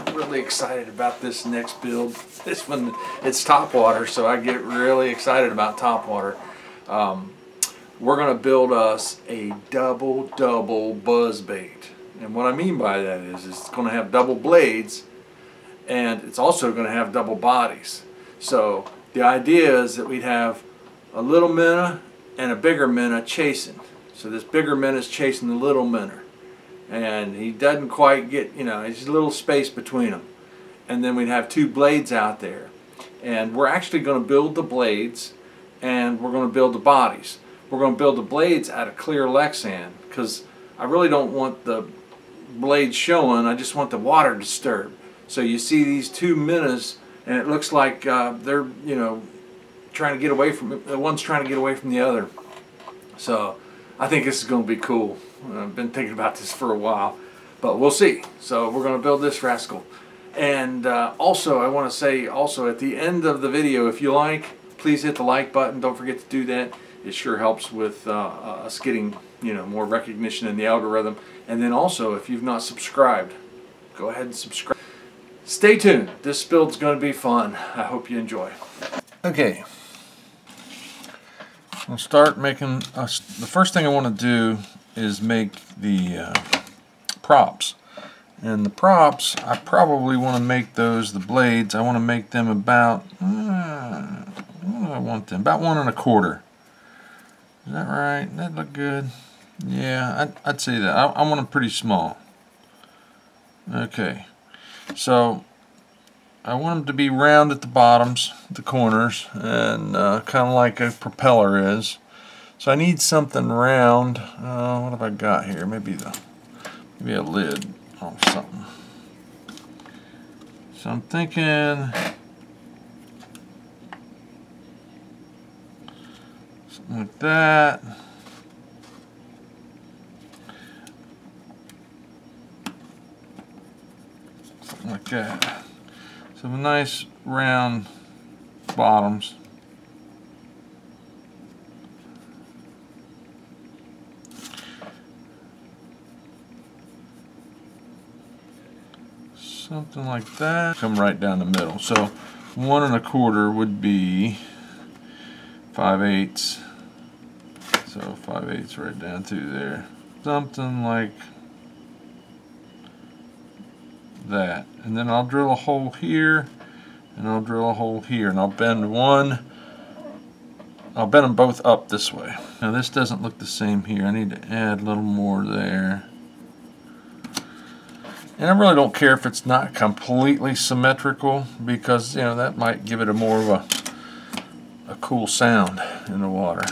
I'm really excited about this next build. This one, it's top water, so I get really excited about top water. We're going to build us a double buzz bait. And what I mean by that is it's going to have double blades, and it's also going to have double bodies. So the idea is that we'd have a little minnow and a bigger minnow chasing. So this bigger minnow is chasing the little minnow. And he doesn't quite get, you know, there's a little space between them. And then we'd have two blades out there. And we're actually going to build the blades, and we're going to build the bodies. We're going to build the blades out of clear Lexan, because I really don't want the blades showing, I just want the water disturbed. So you see these two minnows, and it looks like they're, you know, trying to get away from it. One's trying to get away from the other. So I think this is going to be cool. I've been thinking about this for a while, but we'll see. So we're going to build this rascal. And also, I want to say also at the end of the video, if you like, please hit the like button. Don't forget to do that. It sure helps with us getting, you know, more recognition in the algorithm. And then also, if you've not subscribed, go ahead and subscribe. Stay tuned. This build's going to be fun. I hope you enjoy. Okay. I'll start making, the first thing I want to do is make the props. And the props, I probably want to make those, the blades, I want to make them about, what do I want them? About 1 1/4. Is that right? That look good? Yeah, I'd say that. I want them pretty small. Okay. So I want them to be round at the bottoms, the corners, and kind of like a propeller is. So I need something round. What have I got here? Maybe a lid or something. So I'm thinking something like that. Something like that. So nice round bottoms. Something like that. Come right down the middle. So 1 1/4 would be 5/8. So 5/8 right down through there. Something like that. And then I'll drill a hole here, and I'll drill a hole here, and I'll bend one. I'll bend them both up this way. Now this doesn't look the same here. I need to add a little more there. And I really don't care if it's not completely symmetrical, because, you know, that might give it a more of a cool sound in the water.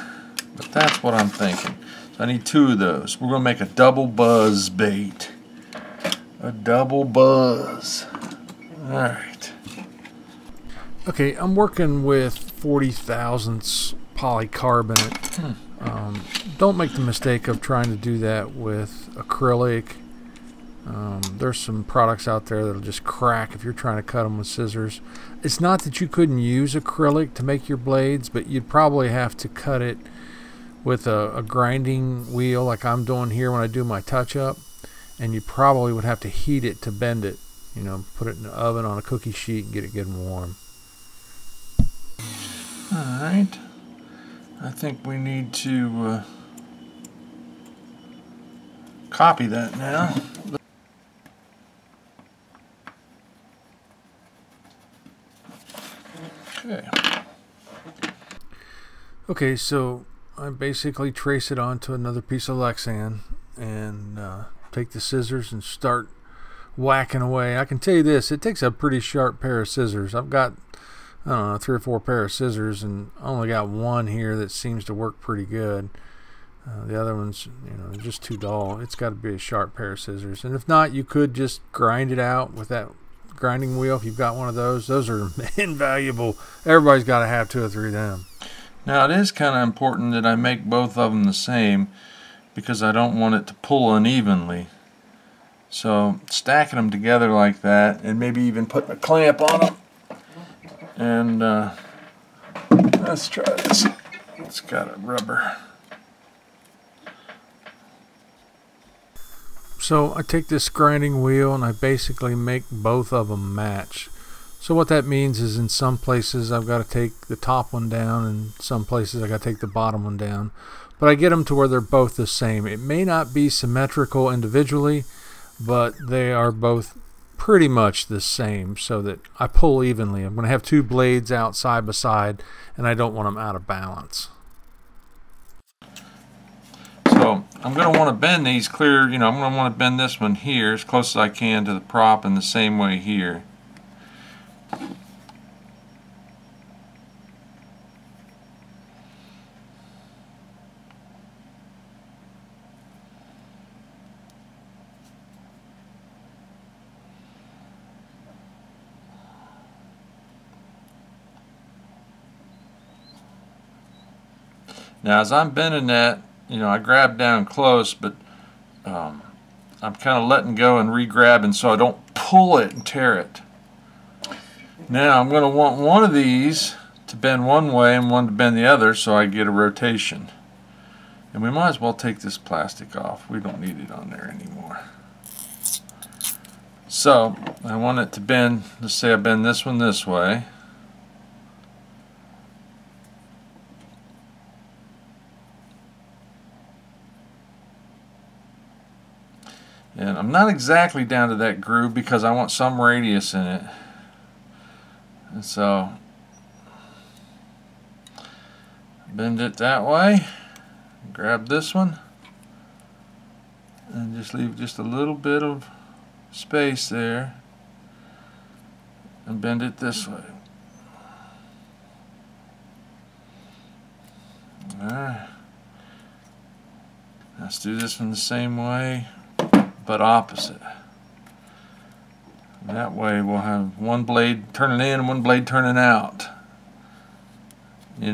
But that's what I'm thinking. So I need 2 of those. We're going to make a double buzz bait. A double buzz. Alright. Okay, I'm working with 40 thousandths polycarbonate. Don't make the mistake of trying to do that with acrylic. There's some products out there that'll just crack if you're trying to cut them with scissors. It's not that you couldn't use acrylic to make your blades, but you'd probably have to cut it with a grinding wheel like I'm doing here when I do my touch-up, and you probably would have to heat it to bend it. You know, put it in the oven on a cookie sheet and get it good and warm. Alright, I think we need to copy that now. Okay, so I basically trace it onto another piece of Lexan and take the scissors and start whacking away. I can tell you this, it takes a pretty sharp pair of scissors. I've got, I don't know, 3 or 4 pair of scissors, and I only got one here that seems to work pretty good. The other ones, you know, they're just too dull. It's got to be a sharp pair of scissors. And if not, you could just grind it out with that grinding wheel if you've got one of those. Those are invaluable. Everybody's got to have 2 or 3 of them. Now it is kind of important that I make both of them the same, because I don't want it to pull unevenly. So stacking them together like that, and maybe even putting a clamp on them. And let's try this. It's got a rubber. So I take this grinding wheel and I basically make both of them match. So what that means is in some places I've got to take the top one down, and some places I got to take the bottom one down. But I get them to where they're both the same. It may not be symmetrical individually, but they are both pretty much the same, so that I pull evenly. I'm going to have two blades out side by side, and I don't want them out of balance. So I'm going to want to bend these clear, I'm going to want to bend this one here as close as I can to the prop, in the same way here. Now as I'm bending that, I grab down close, but I'm kind of letting go and re-grabbing so I don't pull it and tear it. Now I'm going to want one of these to bend one way and one to bend the other, so I get a rotation. And we might as well take this plastic off. We don't need it on there anymore. So I want it to bend, let's say I bend this one this way. And I'm not exactly down to that groove because I want some radius in it. And so bend it that way, grab this one, and just leave just a little bit of space there, and bend it this way. Alright. Let's do this one the same way, but opposite. That way we'll have one blade turning in and one blade turning out. It's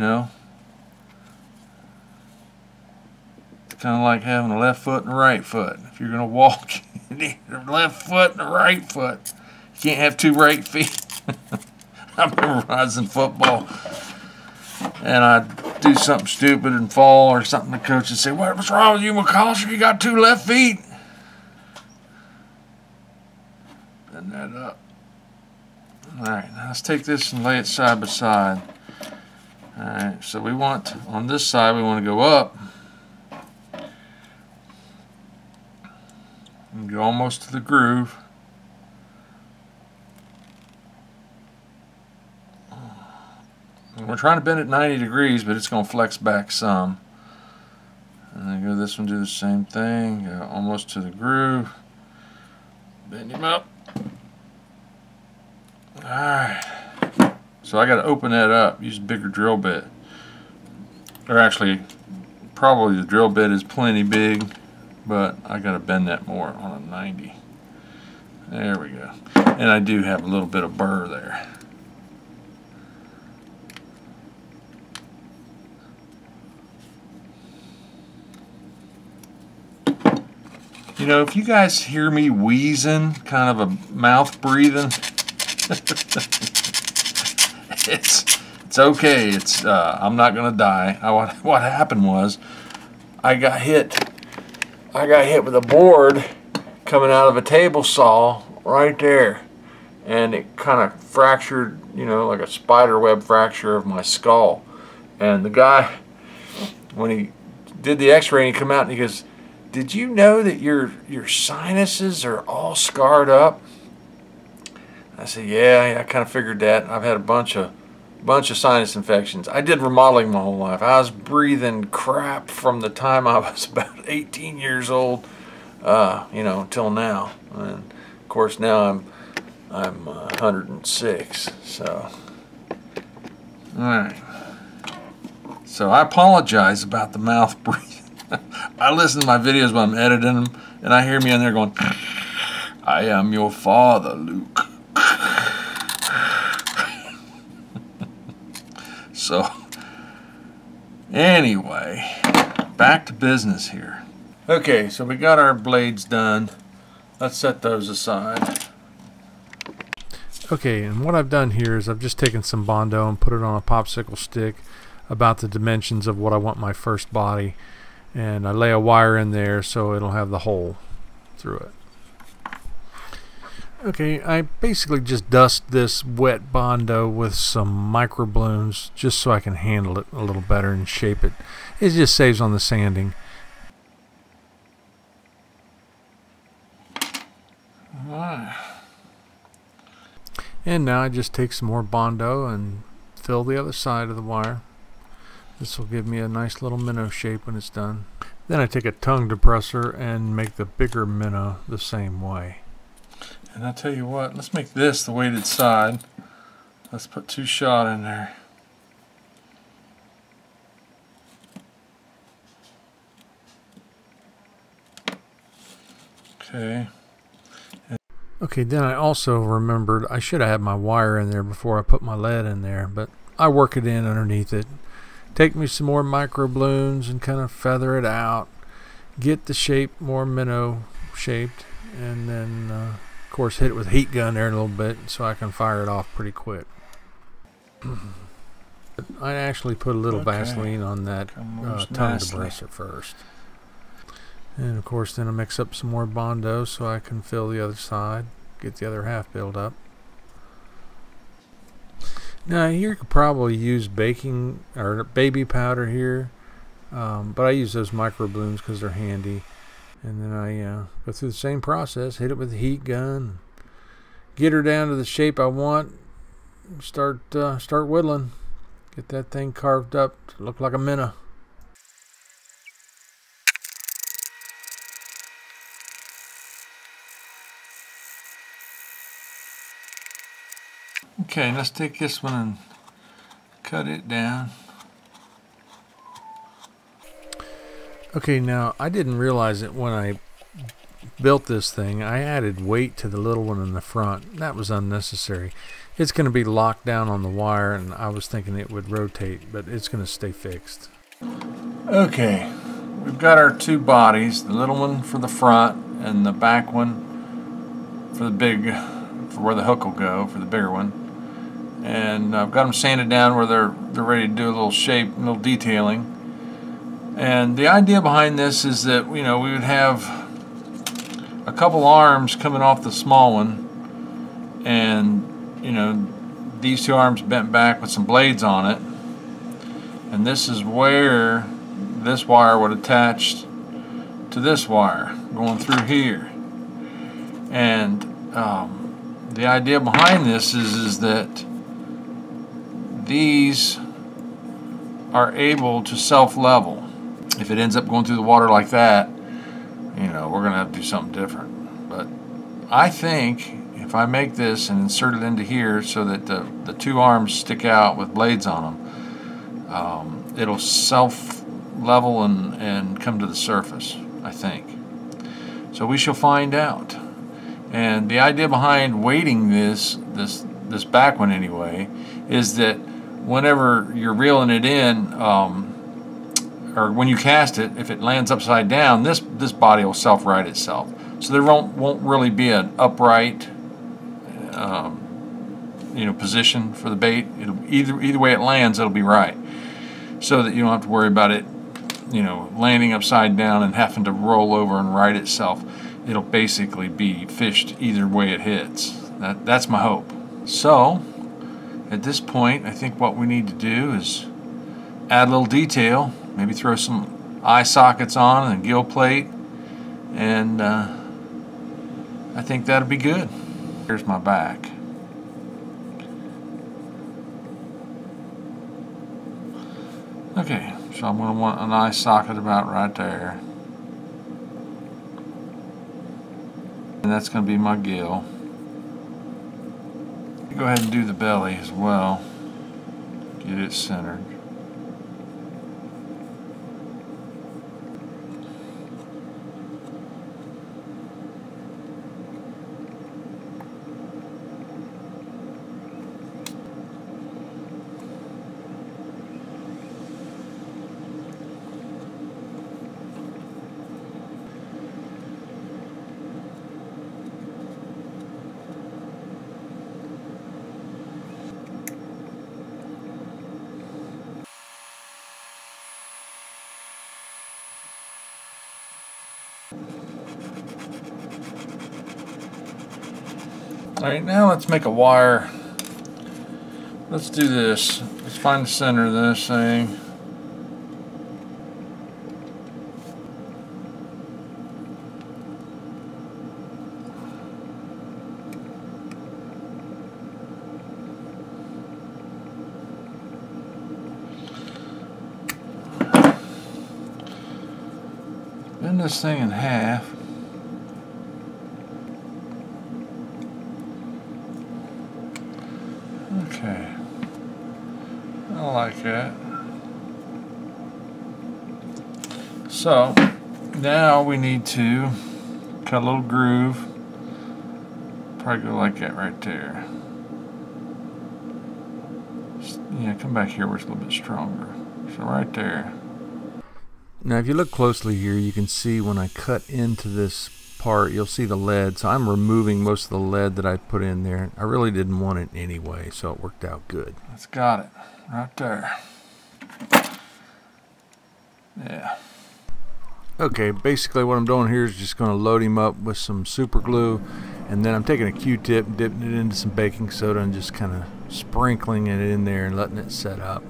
kind of like having a left foot and a right foot. If you're going to walk, you need a left foot and a right foot. You can't have two right feet. I remember when I was in football and I'd do something stupid and fall or something, the coach would say, "What's wrong with you, McCosker? You got two left feet." Bend that up. Alright, now let's take this and lay it side by side. Alright, so we want, on this side, we want to go up and go almost to the groove. And we're trying to bend it 90 degrees, but it's going to flex back some. And then go this one, do the same thing, go almost to the groove. Bend him up. Alright, so I got to open that up, use a bigger drill bit. Or actually, probably the drill bit is plenty big, but I got to bend that more on a 90. There we go. And I do have a little bit of burr there. If you guys hear me wheezing, kind of a mouth breathing, it's okay. I'm not gonna die. What happened was I got hit with a board coming out of a table saw right there, and it kind of fractured, like a spider web fracture of my skull. And the guy, when he did the x-ray, he come out and he goes, "Did you know that your sinuses are all scarred up?" I said, "Yeah, I kind of figured that. I've had a bunch of sinus infections. I did remodeling my whole life. I was breathing crap from the time I was about 18 years old, until now. And of course now I'm 106. So, all right. So I apologize about the mouth breathing. I listen to my videos when I'm editing them, and I hear me in there going, "I am your father, Luke." So, anyway, back to business here. Okay, so we got our blades done. Let's set those aside. Okay, and what I've done here is I've just taken some Bondo and put it on a popsicle stick about the dimensions of what I want my first body. And I lay a wire in there so it'll have the hole. through it. Okay, I basically just dust this wet Bondo with some microbloons just so I can handle it a little better and shape it. It just saves on the sanding. Alright. And now I just take some more Bondo and fill the other side of the wire. This will give me a nice little minnow shape when it's done. Then I take a tongue depressor and make the bigger minnow the same way. And I'll tell you what, let's make this the weighted side. Let's put 2 shot in there. Okay. Okay, then I also remembered I should have had my wire in there before I put my lead in there, but I work it in underneath it. Take me some more microbloons and kind of feather it out. Get the shape more minnow shaped, and then of course hit it with a heat gun there a little bit so I can fire it off pretty quick. I actually put a little Vaseline on that tongue depressor first. And of course then I mix up some more Bondo so I can fill the other side, get the other half filled up. Now here you could probably use baking or baby powder here, but I use those microbloons because they're handy. And then I go through the same process, hit it with the heat gun, get her down to the shape I want, start whittling, get that thing carved up to look like a minnow. Okay, let's take this one and cut it down. Okay, now I didn't realize it when I built this thing. I added weight to the little one in the front. That was unnecessary. It's going to be locked down on the wire, and I was thinking it would rotate, but it's going to stay fixed. Okay, we've got our 2 bodies, the little one for the front and the back one for the for where the hook will go, for the bigger one. And I've got them sanded down where they're ready to do a little shape, a little detailing. And the idea behind this is that, you know, we would have a couple arms coming off the small one, and, you know, these 2 arms bent back with some blades on it. And this is where this wire would attach to this wire going through here. And the idea behind this is that these are able to self-level. If it ends up going through the water like that, you know, we're going to have to do something different. But I think if I make this and insert it into here so that the 2 arms stick out with blades on them, it'll self-level and come to the surface, I think. So we shall find out. And the idea behind weighting this back one anyway is that whenever you're reeling it in, or when you cast it, if it lands upside down, this body will self-right itself. So there won't really be an upright position for the bait. It'll either way it lands, it'll be right. So that you don't have to worry about it, you know, landing upside down and having to roll over and right itself. It'll basically be fished either way it hits. That's my hope. So at this point, I think what we need to do is add a little detail, maybe throw some eye sockets on and a gill plate, and I think that'll be good. Here's my back. Okay, so I'm going to want an eye socket about right there. And that's going to be my gill. Go ahead and do the belly as well. Get it centered. Alright, now let's make a wire. Let's do this. Let's find the center of this thing. Bend this thing in half. Okay, I like that. So now we need to cut a little groove. Probably go like that right there. Yeah, come back here where it's a little bit stronger. So right there. Now if you look closely here, you can see when I cut into this part, you'll see the lead. So I'm removing most of the lead that I put in there. I really didn't want it anyway, so it worked out good. That's got it right there. Yeah. Okay, basically what I'm doing here is just going to load him up with some super glue, and then I'm taking a Q-tip, dipping it into some baking soda, and just kind of sprinkling it in there and letting it set up.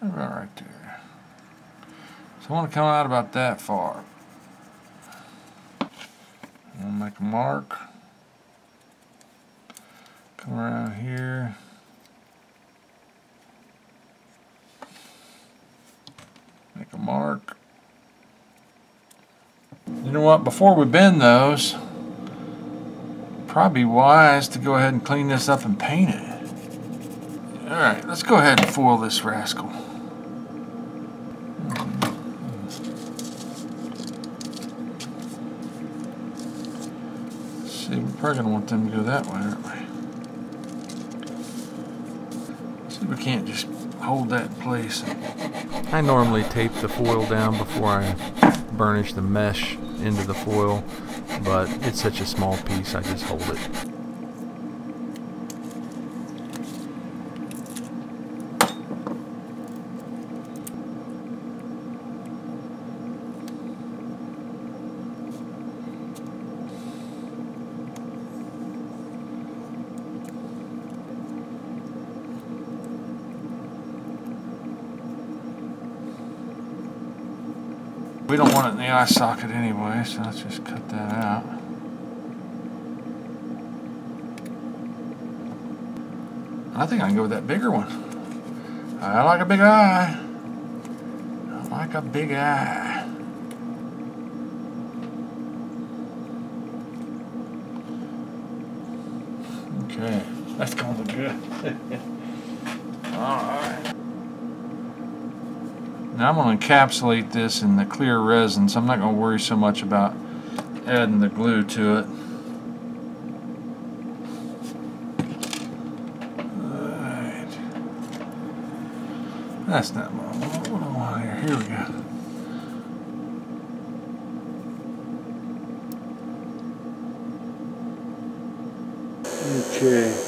Right there. So I want to come out about that far. I'm going to make a mark. Come around here. Make a mark. You know what? Before we bend those, probably wise to go ahead and clean this up and paint it. Alright, let's go ahead and foil this rascal. See, we're probably going to want them to go that way, aren't we? See, we can't just hold that in place. I normally tape the foil down before I burnish the mesh into the foil, but it's such a small piece, I just hold it. We don't want it in the eye socket anyway, so let's just cut that out. I think I can go with that bigger one. I like a big eye. I like a big eye. Okay, that's gonna look good. Alright. Now I'm going to encapsulate this in the clear resin, so I'm not going to worry so much about adding the glue to it. Alright. That's not what I want. What do I want here? Here we go. Okay.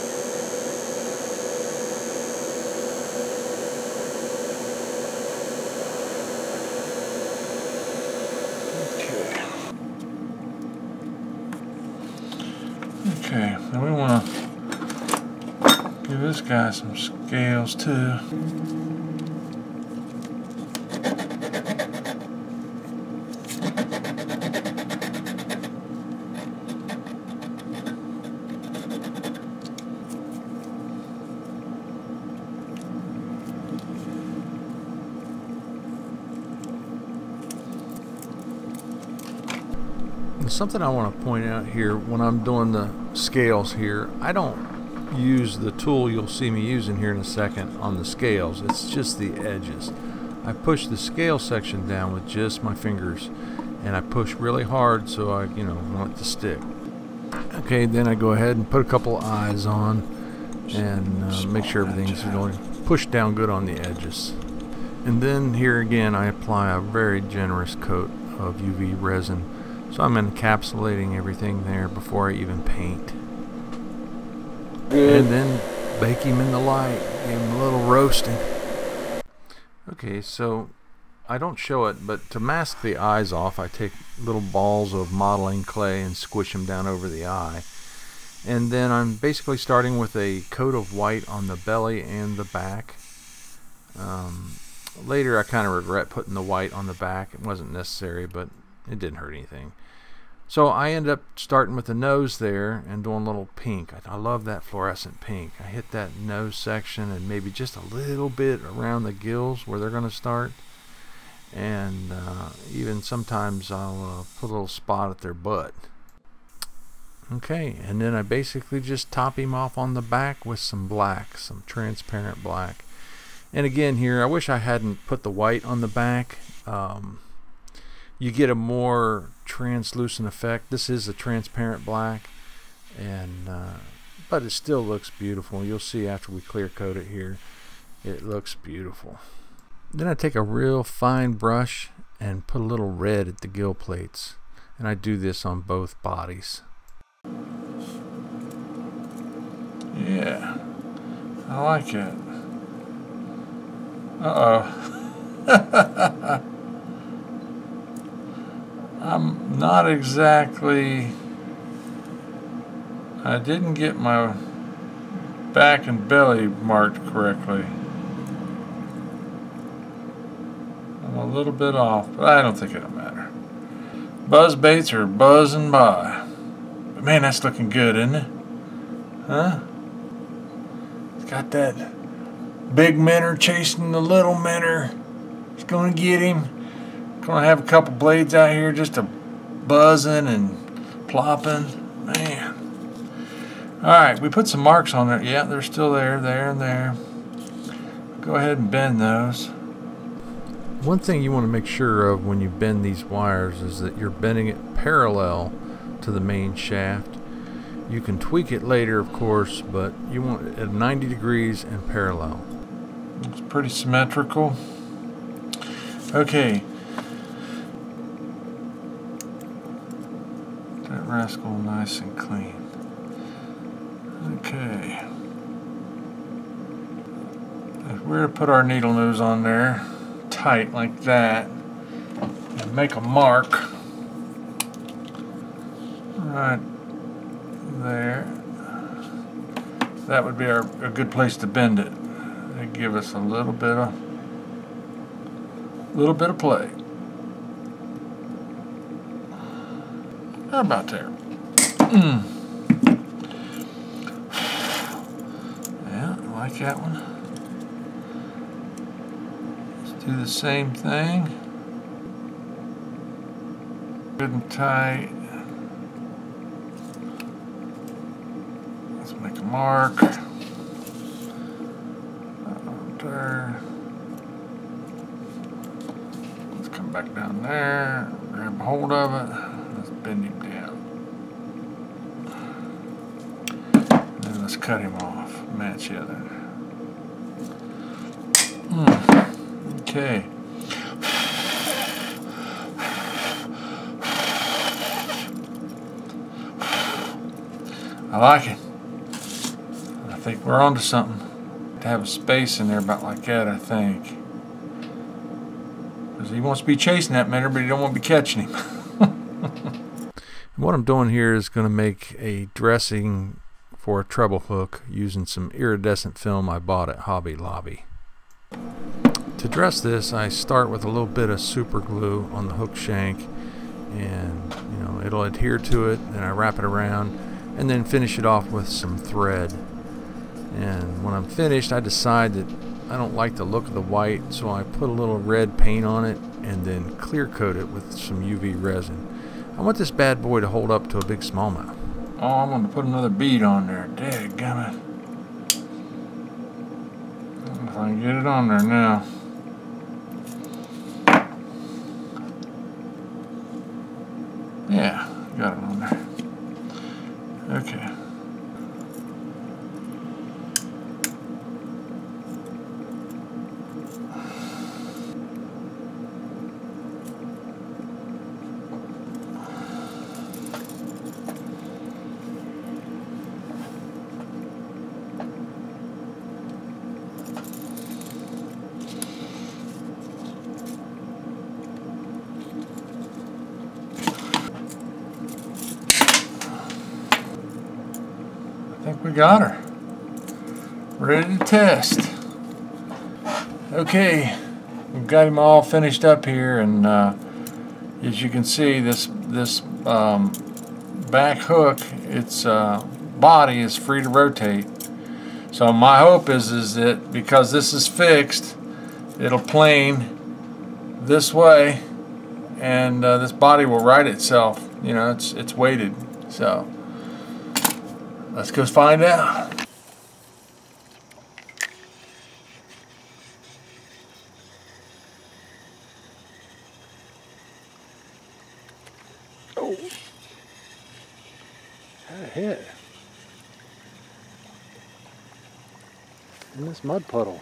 Okay, now we want to give this guy some scales too. Something I want to point out here when I'm doing the scales here, I don't use the tool you'll see me using here in a second on the scales. It's just the edges. I push the scale section down with just my fingers, and I push really hard so I want it to stick. Okay, then I go ahead and put a couple eyes on and make sure everything's going pushed down good on the edges. And then here again I apply a very generous coat of UV resin. So I'm encapsulating everything there before I even paint. Good. And then bake him in the light, give him a little roasting. Okay, so I don't show it, but to mask the eyes off, I take little balls of modeling clay and squish them down over the eye. And then I'm basically starting with a coat of white on the belly and the back. Later I kind of regret putting the white on the back. It wasn't necessary, but it didn't hurt anything. So I ended up starting with the nose there and doing a little pink. I love that fluorescent pink. I hit that nose section and maybe just a little bit around the gills where they're going to start. And even sometimes I'll put a little spot at their butt. Okay, and then I basically just top him off on the back with some black, some transparent black. And again here, I wish I hadn't put the white on the back. You get a more translucent effect. This is a transparent black, and but it still looks beautiful. You'll see after we clear coat it here, it looks beautiful. Then I take a real fine brush and put a little red at the gill plates, and I do this on both bodies. Yeah, I like it. Uh-oh. I'm not exactly... I didn't get my back and belly marked correctly. I'm a little bit off, but I don't think it'll matter. Buzz baits are buzzing by. But man, that's looking good, isn't it? Huh? It's got that big minnow chasing the little minnow. It's gonna get him. Gonna have a couple blades out here just a buzzing and plopping. Man. Alright, we put some marks on there. Yeah, they're still there, there, and there. Go ahead and bend those. One thing you want to make sure of when you bend these wires is that you're bending it parallel to the main shaft. You can tweak it later, of course, but you want it at 90 degrees and parallel. It's pretty symmetrical. Okay. That rascal nice and clean. Okay. If we're to put our needle nose on there, tight like that, and make a mark right there, that would be a good place to bend it. It'd give us a little bit of play. How about there? Yeah, I like that one. Let's do the same thing. Good and tight. Let's make a mark. There. Let's come back down there, grab a hold of it, let's bend him down. And then let's cut him off, match the other. Okay. I like it. I think we're onto something. To have a space in there about like that, I think. Because he wants to be chasing that minnow, but he don't want to be catching him. What I'm doing here is going to make a dressing for a treble hook using some iridescent film I bought at Hobby Lobby. To dress this, I start with a little bit of super glue on the hook shank, and it'll adhere to it, and I wrap it around and then finish it off with some thread. And when I'm finished, I decide that I don't like the look of the white, so I put a little red paint on it and then clear coat it with some UV resin. I want this bad boy to hold up to a big smallmouth. Oh, I'm going to put another bead on there. Dadgummit. I don't know if I can get it on there now. Yeah, got it on there. Okay. We got her. Ready to test. Okay, we've got him all finished up here, and as you can see, this back hook, its body is free to rotate. So my hope is that because this is fixed, it'll plane this way, and this body will right itself. You know, it's weighted. So let's go find out. Oh, had a hit in this mud puddle.